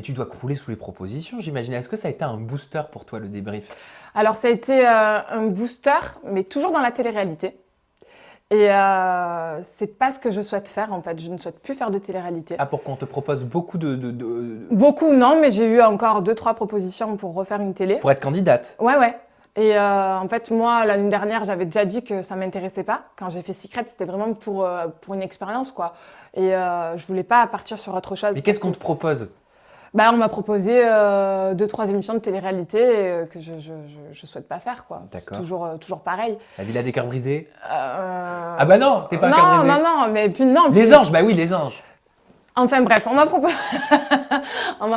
Mais tu dois crouler sous les propositions, j'imagine. Est-ce que ça a été un booster pour toi, le débrief? Alors, ça a été un booster, mais toujours dans la télé-réalité. Et c'est pas ce que je souhaite faire, en fait. Je ne souhaite plus faire de télé-réalité. Ah, pour qu'on te propose beaucoup Beaucoup, non, mais j'ai eu encore 2-3 propositions pour refaire une télé. Pour être candidate? Ouais, ouais. Et en fait, moi, l'année dernière, j'avais déjà dit que ça m'intéressait pas. Quand j'ai fait Secret, c'était vraiment pour une expérience, quoi. Et je voulais pas partir sur autre chose. Mais qu'est-ce qu'on te propose? Bah, on m'a proposé 2-3 émissions de télé-réalité que je souhaite pas faire, quoi. C'est D'accord. toujours pareil. La Villa des Cœurs Brisés? Ah Ah bah non, t'es pas un cœur brisé. non, mais puis non. Les anges, bah oui, les anges. Enfin bref, on m'a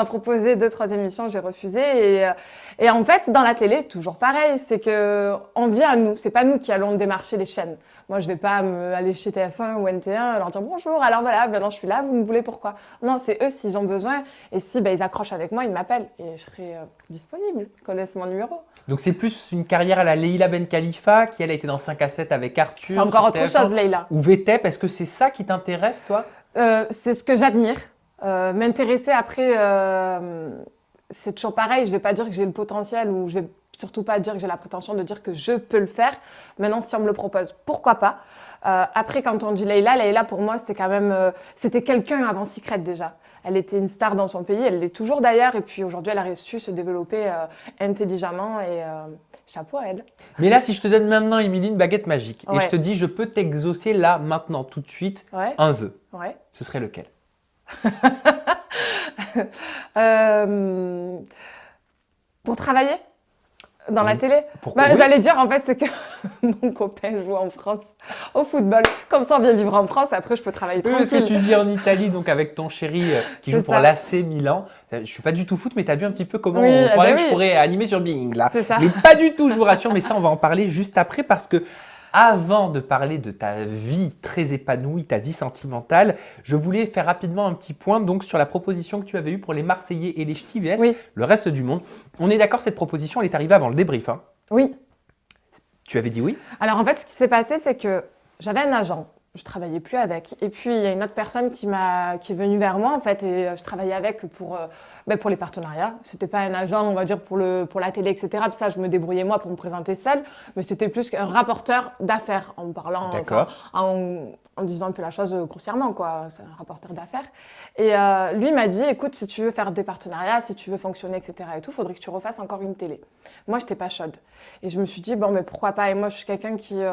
proposé 2-3 émissions, j'ai refusé. Et en fait, dans la télé, toujours pareil, c'est que on vient à nous. C'est pas nous qui allons démarcher les chaînes. Moi, je vais pas aller chez TF1 ou NT1 leur dire bonjour. Alors voilà, maintenant je suis là, vous me voulez pourquoi? Non, c'est eux s'ils ont besoin. Et si ils accrochent avec moi, ils m'appellent et je serai disponible. Ils connaissent mon numéro. Donc c'est plus une carrière à la Leïla Ben Khalifa, qui elle a été dans 5 à 7 avec Arthur. C'est encore autre chose, Leïla. Ou VTEP, est-ce que c'est ça qui t'intéresse, toi? C'est ce que j'admire. M'intéresser après, c'est toujours pareil. Je vais pas dire que j'ai le potentiel ou je vais surtout pas dire que j'ai la prétention de dire que je peux le faire. Maintenant, si on me le propose, pourquoi pas. Après, quand on dit Leïla pour moi, c'est quand même, c'était quelqu'un avant Secret déjà. Elle était une star dans son pays, elle l'est toujours d'ailleurs. Et puis aujourd'hui, elle a réussi à se développer intelligemment et chapeau à elle. Mais là, si je te donne maintenant, Émilie, une baguette magique et Ouais. je te dis, je peux t'exaucer là, maintenant, tout de suite, Ouais. un vœu, Ouais. ce serait lequel? Pour travailler dans la Oui. télé? Pourquoi? Oui. J'allais dire, en fait, c'est que mon copain joue en France au football. Comme ça, on vient vivre en France, après, je peux travailler Oui, parce que tranquille. tu vis en Italie, donc avec ton chéri qui C'est joue pour ça. l'AC Milan. Je suis pas du tout foot, mais tu as vu un petit peu comment Oui, on croirait ben que je oui. pourrais animer sur Being là. C'est ça. Mais pas du tout, je vous rassure, mais ça, on va en parler juste après parce que avant de parler de ta vie très épanouie, ta vie sentimentale, je voulais faire rapidement un petit point donc sur la proposition que tu avais eue pour les Marseillais et les Ch'tis vs Oui. le reste du monde. On est d'accord, cette proposition, elle est arrivée avant le débrief, hein? Oui. Tu avais dit oui? Alors, en fait, ce qui s'est passé, c'est que j'avais un agent. Je travaillais plus avec. Et puis, il y a une autre personne qui est venue vers moi, en fait, et je travaillais avec pour les partenariats. C'était pas un agent, on va dire, pour la télé, etc. Puis ça, je me débrouillais moi pour me présenter seule. Mais c'était plus qu'un rapporteur d'affaires, en me parlant, D'accord. en disant un peu la chose grossièrement, quoi. C'est un rapporteur d'affaires. Et lui m'a dit, écoute, si tu veux faire des partenariats, si tu veux fonctionner, etc. et tout, faudrait que tu refasses encore une télé. Moi, j'étais pas chaude. Et je me suis dit, bon, mais pourquoi pas? Et moi, je suis quelqu'un qui,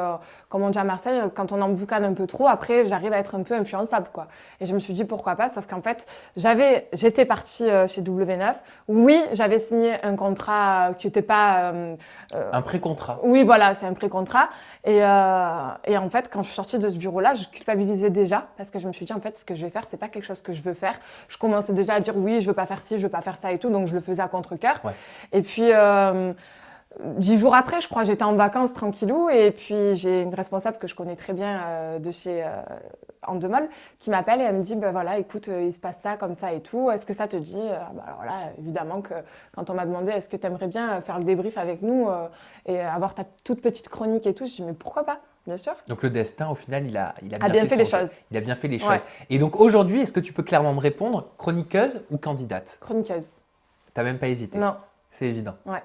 comme on dit à Marseille, quand on en boucane un peu trop, après, j'arrive à être un peu influençable, quoi. Et je me suis dit, pourquoi pas? Sauf qu'en fait, j'étais partie chez W9. Oui, j'avais signé un contrat qui n'était pas... Un pré-contrat. Oui, voilà, c'est un pré-contrat. Et en fait, quand je suis sortie de ce bureau-là, je culpabilisais déjà parce que je me suis dit, en fait, ce que je vais faire, c'est pas quelque chose que je veux faire. Je commençais déjà à dire, oui, je veux pas faire ci, je veux pas faire ça et tout, donc je le faisais à contre-cœur. Ouais. Et puis, 10 jours après, je crois, j'étais en vacances tranquillou et puis j'ai une responsable que je connais très bien de chez Endemol qui m'appelle et elle me dit, ben voilà, écoute, il se passe ça comme ça et tout, est-ce que ça te dit? Alors là, évidemment que quand on m'a demandé, est-ce que tu aimerais bien faire le débrief avec nous et avoir ta toute petite chronique et tout, je dis, mais pourquoi pas? Bien sûr. Donc le destin, au final, il a bien fait les son jeu. choses. Il a bien fait les Ouais. choses. Et donc aujourd'hui, est-ce que tu peux clairement me répondre, chroniqueuse ou candidate? Chroniqueuse. T'as même pas hésité. Non, C'est évident. ouais.